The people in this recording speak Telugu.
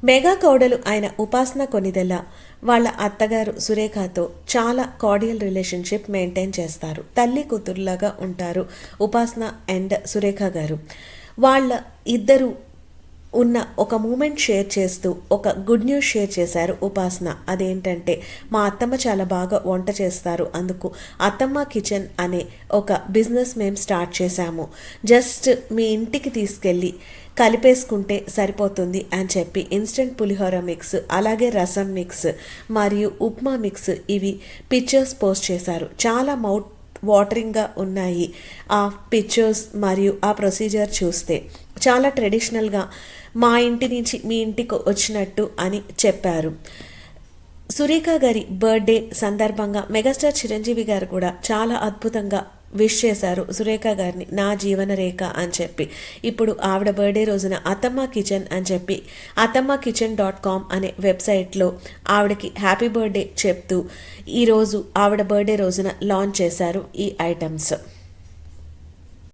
మెగా కోడలు అయిన ఉపాసన కొనిదెల వాళ్ళ అత్తగారు సురేఖతో చాలా కార్డియల్ రిలేషన్షిప్ మెయింటైన్ చేస్తారు. తల్లి కూతురులాగా ఉంటారు ఉపాసన అండ్ సురేఖ గారు. వాళ్ళ ఇద్దరు ఉన్న ఒక మూమెంట్ షేర్ చేస్తూ ఒక గుడ్ న్యూస్ షేర్ చేశారు ఉపాసన. అదేంటంటే, మా అత్తమ్మ చాలా బాగా వంట చేస్తారు, అందుకు అత్తమ్మ కిచెన్ అనే ఒక బిజినెస్ మేము స్టార్ట్ చేశాము. జస్ట్ మీ ఇంటికి తీసుకెళ్ళి కలిపేసుకుంటే సరిపోతుంది అని చెప్పి ఇన్స్టెంట్ పులిహోర మిక్స్, అలాగే రసం మిక్స్ మరియు ఉప్మా మిక్స్ ఇవి పిక్చర్స్ పోస్ట్ చేశారు. చాలా వాటరింగ్గా ఉన్నాయి ఆ పిక్చర్స్ మరియు ఆ ప్రొసీజర్ చూస్తే. చాలా ట్రెడిషనల్గా మా ఇంటి నుంచి మీ ఇంటికి వచ్చినట్టు అని చెప్పారు. సురేఖ గారి బర్త్డే సందర్భంగా మెగాస్టార్ చిరంజీవి గారు కూడా చాలా అద్భుతంగా విష్ చేశారు సురేఖ గారిని, నా జీవన రేఖ అని చెప్పి. ఇప్పుడు ఆవిడ బర్త్డే రోజున అత్తమ్మ కిచెన్ అని చెప్పి attammakitchen.com అనే వెబ్సైట్లో ఆవిడకి హ్యాపీ బర్త్డే చెప్తూ ఈరోజు ఆవిడ బర్త్డే రోజున లాంచ్ చేశారు ఈ ఐటమ్స్.